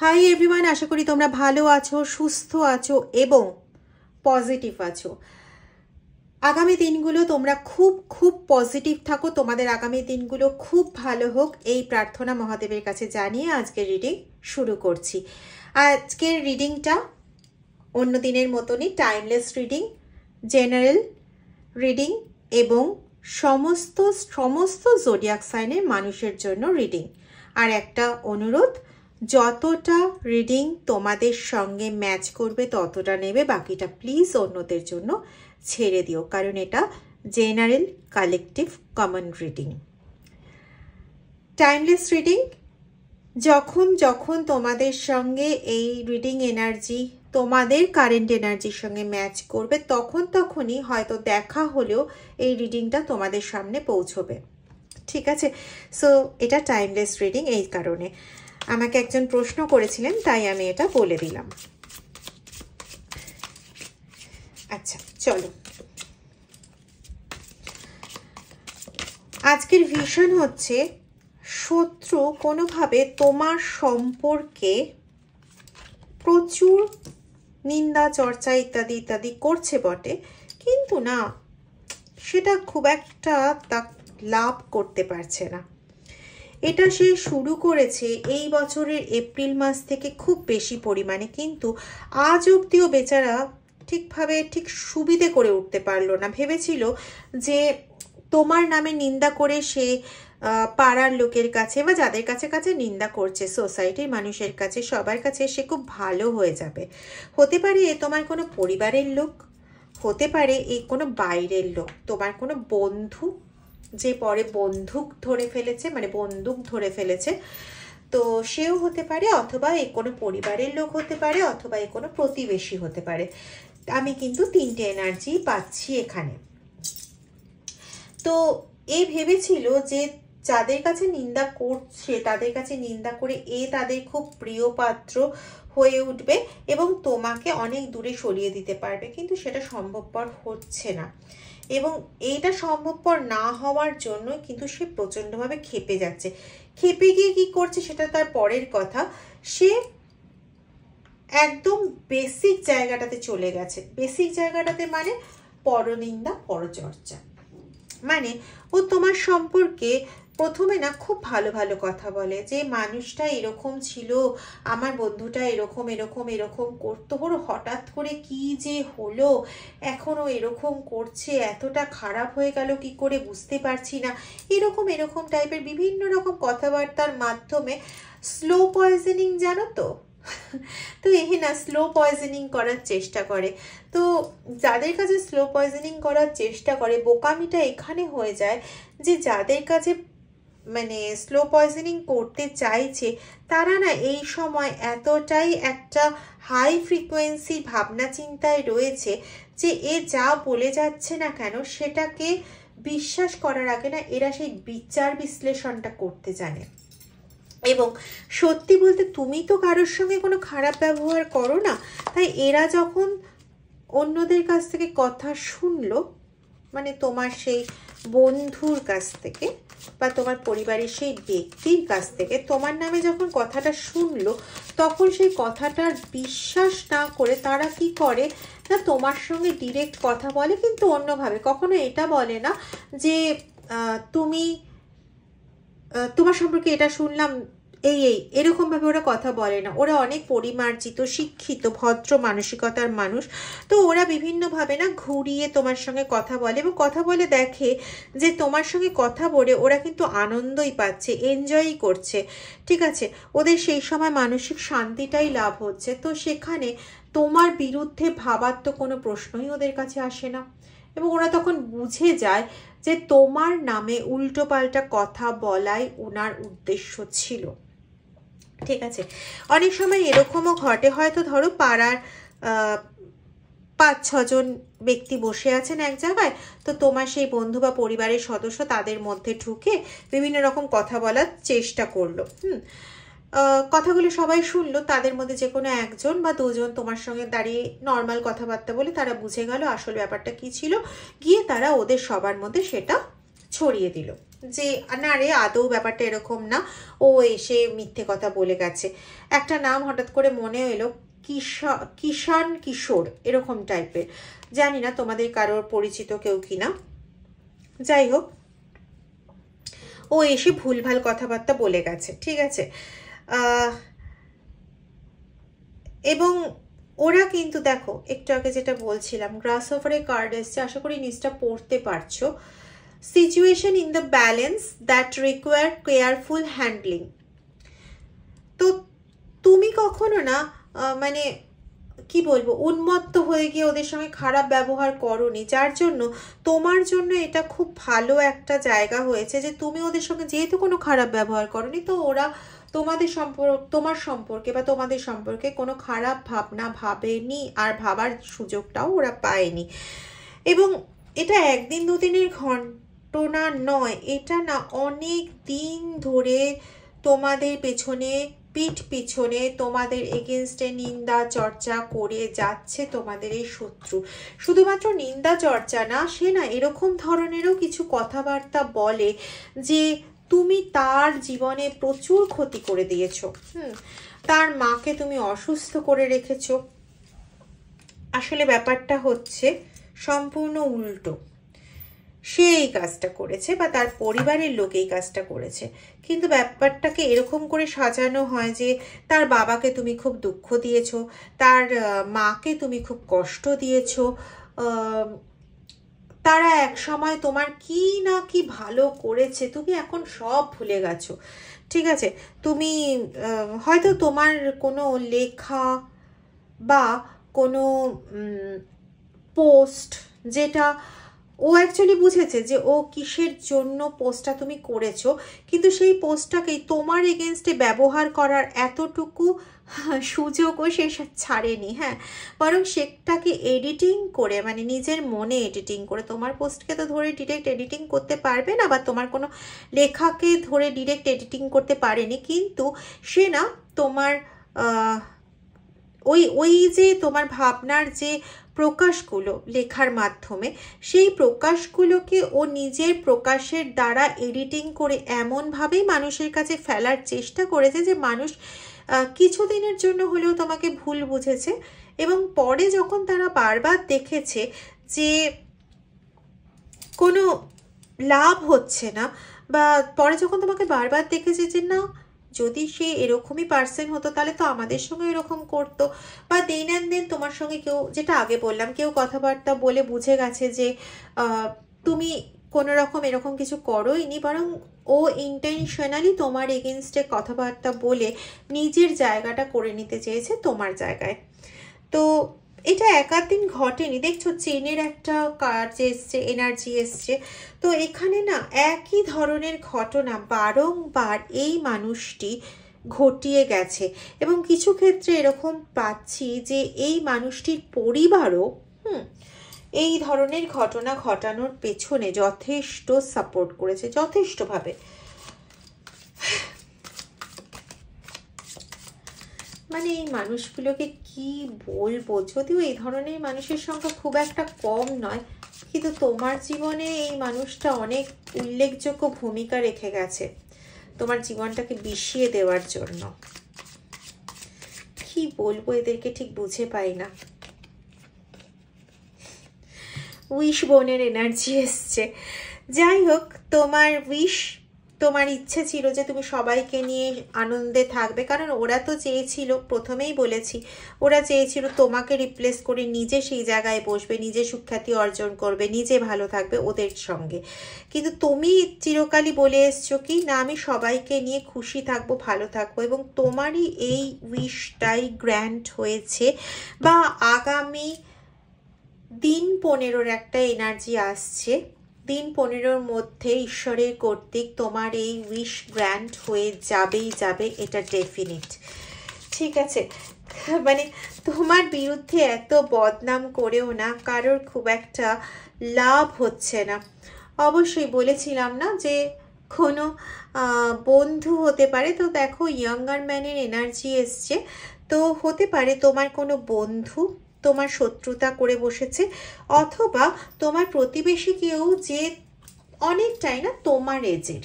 Hi everyone, আশা করি তোমরা ভালো আছো, সুস্থ আছো এবং পজিটিভ আছো। আগামী দিনগুলো তোমরা খুব খুব পজিটিভ থাকো, তোমাদের আগামী দিনগুলো খুব ভালো হোক এই প্রার্থনা মহাদেবের কাছে জানিয়ে আজকের রিডিং শুরু করছি। আজকের রিডিংটা অন্য দিনের মতনই টাইমলেস রিডিং, জেনারেল রিডিং এবং সমস্ত জোডিয়াক সাইনের মানুষের জন্য রিডিং। আর একটা অনুরোধ, যতটা রিডিং তোমাদের সঙ্গে ম্যাচ করবে ততটা নেবে, বাকিটা প্লিজ অন্যদের জন্য ছেড়ে দিও, কারণ এটা general collective common reading. Timeless reading, যখন যখন তোমাদের সঙ্গে এই রিডিং এনার্জি তোমাদের কারেন্ট এনার্জির সঙ্গে ম্যাচ করবে তখনই হয়তো দেখা হলেও এই রিডিংটা তোমাদের সামনে পৌঁছবে। ঠিক আছে? সো এটা টাইমলেস রিডিং এই কারণে। আমাকে একজন প্রশ্ন করেছিলেন, তাই আমি এটা বলে দিলাম। আচ্ছা চলো, আজকের ভিশন হচ্ছে শত্রু কোনোভাবে তোমার সম্পর্কে প্রচুর নিন্দা চর্চা ইত্যাদি ইত্যাদি করছে বটে, কিন্তু না, সেটা খুব একটা লাভ করতে পারছে না। এটা সে শুরু করেছে এই বছরের এপ্রিল মাস থেকে খুব বেশি পরিমাণে, কিন্তু আজ অবধিও বেচারা ঠিক সুবিধে করে উঠতে পারলো না। ভেবেছিল যে তোমার নামে নিন্দা করে সে পাড়ার লোকের কাছে বা যাদের কাছে কাছে নিন্দা করছে, সোসাইটির মানুষের কাছে, সবার কাছে সে খুব ভালো হয়ে যাবে। হতে পারে এ তোমার কোনো পরিবারের লোক, হতে পারে এই কোনো বাইরের লোক, তোমার কোনো বন্ধু যে পরে বন্দুক ধরে ফেলেছে, তো সেও হতে পারে, অথবা এই কোনো পরিবারের লোক হতে পারে, অথবা এই কোনো প্রতিবেশী হতে পারে। আমি কিন্তু তিনটে এনার্জি পাচ্ছি এখানে। তো এ ভেবেছিল যে যাদের কাছে নিন্দা করছে তাদের কাছে নিন্দা করে তাদের খুব প্রিয় পাত্র হয়ে উঠবে এবং তোমাকে অনেক দূরে সরিয়ে দিতে পারবে, কিন্তু সেটা সম্ভবপর হচ্ছে না। এবং এইটা সম্ভবপর না হওয়ার জন্য কিন্তু সে প্রচণ্ডভাবে ক্ষেপে যাচ্ছে। ক্ষেপে গিয়ে কি করছে সেটা তার পরের কথা। সে একদম বেসিক জায়গাটাতে চলে গেছে। বেসিক জায়গাটাতে মানে পরনিন্দা, পরচর্চা। মানে ও তোমার সম্পর্কে প্রথমে না খুব ভালো ভালো কথা বলে, যে মানুষটা এরকম ছিল, আমার বন্ধুটা এরকম এরকম এরকম করতো, ওর হঠাৎ করে কি যে হলো, এখনও এরকম করছে, এতটা খারাপ হয়ে গেল কি করে বুঝতে পারছি না, এরকম টাইপের বিভিন্ন রকম কথাবার্তার মাধ্যমে স্লো পয়জনিং, জানো তো তো এই না স্লো পয়জনিং করার চেষ্টা করে। তো যাদের কাছে স্লো পয়জনিং করার চেষ্টা করে, বোকামিটা এখানে হয়ে যায় যে যাদের কাছে মানে স্লো পয়জনিং করতে চাইছে তারা না এই সময় এতটাই একটা হাই ফ্রিকোয়েন্সি ভাবনা চিন্তায় রয়েছে যে এ যা বলে যাচ্ছে না কেন সেটাকে বিশ্বাস করার আগে না এরা সেই বিচার বিশ্লেষণটা করতে জানে। এবং সত্যি বলতে তুমি তো কারোর সঙ্গে কোনো খারাপ ব্যবহার করো না, তাই এরা যখন অন্যদের কাছ থেকে কথা শুনলো, মানে তোমার সেই বন্ধুর কাছ থেকে বা তোমার পরিবারের সেই ব্যক্তির কাছ থেকে তোমার নামে যখন কথাটা শুনলো, তখন সেই কথাটার বিশ্বাস না করে তারা কি করে না তোমার সঙ্গে ডিরেক্ট কথা বলে, কিন্তু অন্যভাবে। কখনো এটা বলে না যে তোমার সম্পর্কে এটা শুনলাম এরকমভাবে ওরা কথা বলে না। ওরা অনেক পরিমার্জিত, শিক্ষিত, ভদ্র মানসিকতার মানুষ। তো ওরা বিভিন্নভাবে না ঘুরিয়ে তোমার সঙ্গে কথা বলে এবং কথা বলে দেখে যে তোমার সঙ্গে কথা বলে ওরা কিন্তু আনন্দই পাচ্ছে, এনজয়ই করছে। ঠিক আছে? ওদের সেই সময় মানসিক শান্তিটাই লাভ হচ্ছে। তো সেখানে তোমার বিরুদ্ধে ভাবার তো কোনো প্রশ্নই ওদের কাছে আসে না এবং ওরা তখন বুঝে যায় যে তোমার নামে উল্টোপাল্টা কথা বলাই ওনার উদ্দেশ্য ছিল। ঠিক আছে? অনেক সময় এরকমও ঘটে, হয়তো ধরো পাড়ার 5-6 জন ব্যক্তি বসে আছেন এক জায়গায়, তো তোমার সেই বন্ধু বা পরিবারের সদস্য তাদের মধ্যে ঢুকে বিভিন্ন রকম কথা বলার চেষ্টা করলো। কথাগুলো সবাই শুনলো, তাদের মধ্যে যে কোনো 1 জন বা 2 জন তোমার সঙ্গে দাঁড়িয়ে নর্মাল কথাবার্তা বলে তারা বুঝে গেল আসল ব্যাপারটা কি ছিল, গিয়ে তারা ওদের সবার মধ্যে সেটা ছড়িয়ে দিল। যে না রে আদৌ ব্যাপারটা এরকম না, ও এসে মিথ্যে কথা বলে গেছে। একটা নাম হঠাৎ করে মনে এলো, কিষান কিশোর, এরকম টাইপের, জানি না তোমাদের কারোর পরিচিত কেউ কিনা। যাই হোক, ও এসে ভুলভাল কথাবার্তা বলে গেছে, ঠিক আছে। এবং ওরা কিন্তু দেখো একটু আগে যেটা বলছিলাম, গ্রাস ওভারে কার্ড এসছে, আশা করি নিচটা পড়তে পারছো। Situation in the balance that require careful handling. তো তুমি কখনো না মানে কি বলবো, উন্মত্ত হয়ে গিয়ে ওদের সঙ্গে খারাপ ব্যবহার করনি, যার জন্য তোমার জন্য এটা খুব ভালো একটা জায়গা হয়েছে যে তুমি ওদের সঙ্গে যেহেতু কোনো খারাপ ব্যবহার করনি, তো ওরা তোমার সম্পর্কে বা তোমাদের সম্পর্কে কোনো খারাপ ভাবনা ভাবেনি, আর ভাবার সুযোগটাও ওরা পায়নি। এবং এটা একদিন দুদিনের ঘটনা নয়, এটা না অনেক দিন ধরে তোমাদের পেছনে, পিঠ পিছনে তোমাদের এগেনস্টে নিন্দা চর্চা করে যাচ্ছে তোমাদের এই শত্রু। শুধুমাত্র নিন্দা চর্চা না, সে না এরকম ধরনেরও কিছু কথাবার্তা বলে যে তুমি তার জীবনে প্রচুর ক্ষতি করে দিয়েছো। তার মাকে তুমি অসুস্থ করে রেখেছো। আসলে ব্যাপারটা হচ্ছে সম্পূর্ণ উল্টো। সে এই কাজটা করেছে বা তার পরিবারের লোক এই কাজটা করেছে, কিন্তু ব্যাপারটাকে এরকম করে সাজানো হয় যে তার বাবাকে তুমি খুব দুঃখ দিয়েছো, তার মাকে তুমি খুব কষ্ট দিয়েছো, তারা এক সময় তোমার কি না কি ভালো করেছে, তুমি এখন সব ভুলে গেছো, ঠিক আছে। তুমি হয়তো তোমার কোনো লেখা বা কোনো পোস্ট, যেটা ও অ্যাকচুয়ালি বুঝেছে যে ও কিসের জন্য পোস্টটা তুমি করেছো, কিন্তু সেই পোস্টটাকেই তোমার এগেনস্টে ব্যবহার করার এতটুকু সুযোগও সে ছাড়েনি, হ্যাঁ, বরং সেটাকে এডিটিং করে, মানে নিজের মনে এডিটিং করে, তোমার পোস্টকে তো ধরে ডিরেক্ট এডিটিং করতে পারবে না, বা তোমার কোনো লেখাকে ধরে ডিরেক্ট এডিটিং করতে পারেনি, কিন্তু সে না তোমার ওই যে তোমার ভাবনার যে প্রকাশগুলো লেখার মাধ্যমে, সেই প্রকাশগুলোকে ও নিজের প্রকাশের দ্বারা এডিটিং করে এমনভাবেই মানুষের কাছে ফেলার চেষ্টা করেছে যে মানুষ কিছুদিনের জন্য হলেও তোমাকে ভুল বুঝেছে, এবং পরে যখন তারা বারবার দেখেছে যে কোনো লাভ হচ্ছে না, বা পরে যখন তোমাকে বারবার দেখেছে যে না, যদি সে এরকমই পার্সন হতো তাহলে তো আমাদের সঙ্গে এরকম করতো, বা দিন অ্যান্ড দিন তোমার সঙ্গে কেউ, যেটা আগে বললাম, কেউ কথাবার্তা বলে বুঝে গেছে যে তুমি কোনো রকম এরকম কিছু করোইনি, বরং ও ইন্টেনশনালি তোমার এগেনস্টে কথাবার্তা বলে নিজের জায়গাটা করে নিতে চেয়েছে তোমার জায়গায়। তো এটা একাদিন ঘটেনি, দেখছো চেনের একটা কার্ড এসছে, এনার্জি এসছে। তো এখানে না একই ধরনের ঘটনা বারংবার এই মানুষটি ঘটিয়ে গেছে, এবং কিছু ক্ষেত্রে এরকম পাচ্ছি যে এই মানুষটির পরিবারও এই ধরনের ঘটনা ঘটানোর পেছনে যথেষ্ট সাপোর্ট করেছে, যথেষ্টভাবে। মানে এই মানুষগুলোকে কি বলবো, যদিও এই ধরনের মানুষের সংখ্যা খুব একটা কম নয়, কিন্তু তোমার জীবনে এই মানুষটা অনেক উল্লেখযোগ্য ভূমিকা রেখে গেছে তোমার জীবনটাকে বিষিয়ে দেওয়ার জন্য। কি বলবো এদেরকে ঠিক বুঝে পাই না। উইশ বোনের এনার্জি এসছে। যাই হোক, তোমার উইশ, তোমার ইচ্ছে ছিল যে তুমি সবাইকে নিয়ে আনন্দে থাকবে, কারণ ওরা তো চেয়েছিল, প্রথমেই বলেছি, ওরা চেয়েছিল তোমাকে রিপ্লেস করে নিজে সেই জায়গায় বসবে, নিজে সুখ্যাতি অর্জন করবে, নিজে ভালো থাকবে ওদের সঙ্গে। কিন্তু তুমি চিরকালই বলে এসছো কি না, আমি সবাইকে নিয়ে খুশি থাকবো, ভালো থাকবো, এবং তোমারই এই উইশটাই গ্র্যান্ট হয়েছে, বা আগামী দিন 15 একটা এনার্জি আসছে, দিন 15 মধ্যে ঈশ্বরের কর্তৃক তোমার এই উইশ গ্র্যান্ট হয়ে যাবেই যাবে, এটা ডেফিনিট, ঠিক আছে। মানে তোমার বিরুদ্ধে এত বদনাম করেও না কারোর খুব একটা লাভ হচ্ছে না। অবশ্যই বলেছিলাম না যে কোনো বন্ধু হতে পারে, তো দেখো ইয়াঙ্গার ম্যানের এনার্জি এসছে, তো হতে পারে তোমার কোনো বন্ধু তোমার শত্রুতা করে বসেছে, অথবা তোমার প্রতিবেশী কেউ যে অনেকটাই না তোমার এজের,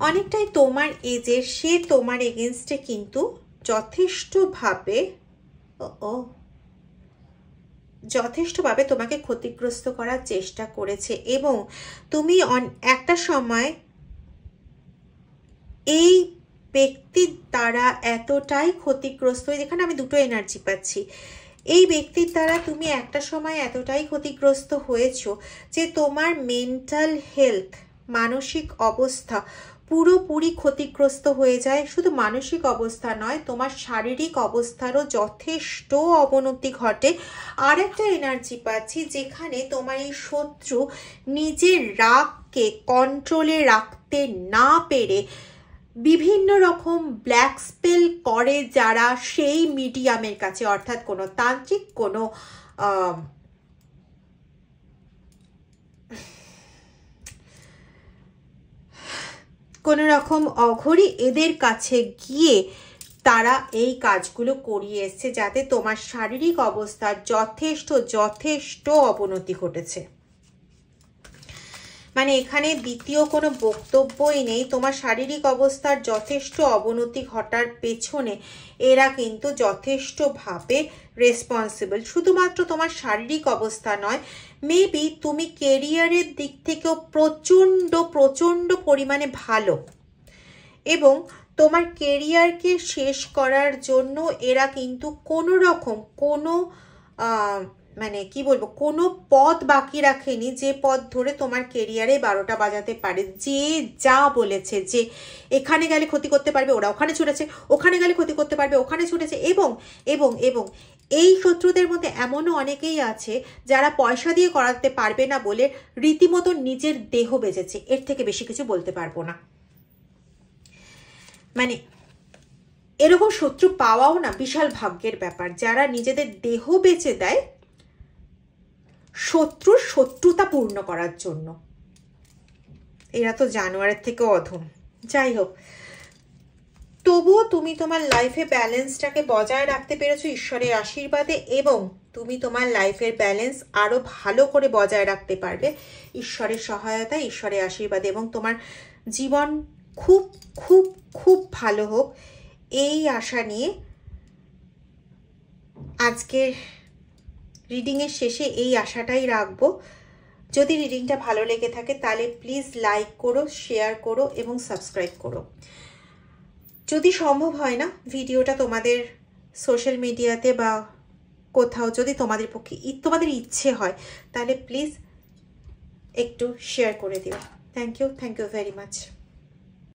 অনেকটাই তোমার এজের, সে তোমার এগেনস্টে কিন্তু যথেষ্টভাবে তোমাকে ক্ষতিগ্রস্ত করার চেষ্টা করেছে। এবং তুমি একটা সময় এই ব্যক্তির দ্বারা এতটাই ক্ষতিগ্রস্ত, যেখানে আমি দুটো এনার্জি পাচ্ছি, এই ব্যক্তির দ্বারা তুমি একটা সময় এতটাই ক্ষতিগ্রস্ত হয়েছো যে তোমার মেন্টাল হেলথ, মানসিক অবস্থা পুরোপুরি ক্ষতিগ্রস্ত হয়ে যায়। শুধু মানসিক অবস্থা নয়, তোমার শারীরিক অবস্থারও যথেষ্ট অবনতি ঘটে। আর একটা এনার্জি পাচ্ছি যেখানে তোমার এই শত্রু নিজের রাগকে কন্ট্রোলে রাখতে না পেরে বিভিন্ন রকম ব্ল্যাক স্পেল করে যারা সেই মিডিয়ামের কাছে, অর্থাৎ কোনো তান্ত্রিক, কোনো রকম অঘরী, এদের কাছে গিয়ে তারা এই কাজগুলো করিয়ে এসছে, যাতে তোমার শারীরিক অবস্থার যথেষ্ট অবনতি ঘটেছে। মানে এখানে দ্বিতীয় কোনো বক্তব্যই নেই, তোমার শারীরিক অবস্থার যথেষ্ট অবনতি ঘটার পেছনে এরা কিন্তু যথেষ্টভাবে রেসপন্সিবল। শুধুমাত্র তোমার শারীরিক অবস্থা নয়, মেবি তুমি কেরিয়ারের দিক থেকেও প্রচণ্ড পরিমাণে ভালো, এবং তোমার কেরিয়ারকে শেষ করার জন্য এরা কিন্তু কোনো রকম মানে কি বলবো, কোনো পথ বাকি রাখেনি যে পথ ধরে তোমার কেরিয়ারে 12টা বাজাতে পারে। যে যা বলেছে যে এখানে গেলে ক্ষতি করতে পারবে, ওরা ওখানে ছুটেছে, ওখানে গেলে ক্ষতি করতে পারবে, ওখানে ছুটেছে। এবং এবং এবং এই শত্রুদের মধ্যে এমনও অনেকেই আছে যারা পয়সা দিয়ে করাতে পারবে না বলে রীতিমতো নিজের দেহ বেচেছে। এর থেকে বেশি কিছু বলতে পারবো না। মানে এরকম শত্রু পাওয়াও না বিশাল ভাগ্যের ব্যাপার, যারা নিজেদের দেহ বেচে দেয় শত্রুর শত্রুতা পূর্ণ করার জন্য। এরা তো জানোয়ারের থেকে অধম। যাই হোক, তবুও তুমি তোমার লাইফে ব্যালেন্সটাকে বজায় রাখতে পেরেছো ঈশ্বরের আশীর্বাদে, এবং তুমি তোমার লাইফের ব্যালেন্স আরো ভালো করে বজায় রাখতে পারবে ঈশ্বরের সহায়তায়, ঈশ্বরের আশীর্বাদে। এবং তোমার জীবন খুব খুব খুব ভালো হোক, এই আশা নিয়ে আজকের রিডিংয়ের শেষে এই আশাটাই রাখবো। যদি রিডিংটা ভালো লেগে থাকে তাহলে প্লিজ লাইক করো, শেয়ার করো এবং সাবস্ক্রাইব করো। যদি সম্ভব হয় না ভিডিওটা তোমাদের সোশ্যাল মিডিয়াতে বা কোথাও, যদি তোমাদের পক্ষে তোমাদের ইচ্ছে হয় তাহলে প্লিজ একটু শেয়ার করে দিও। Thank you very much.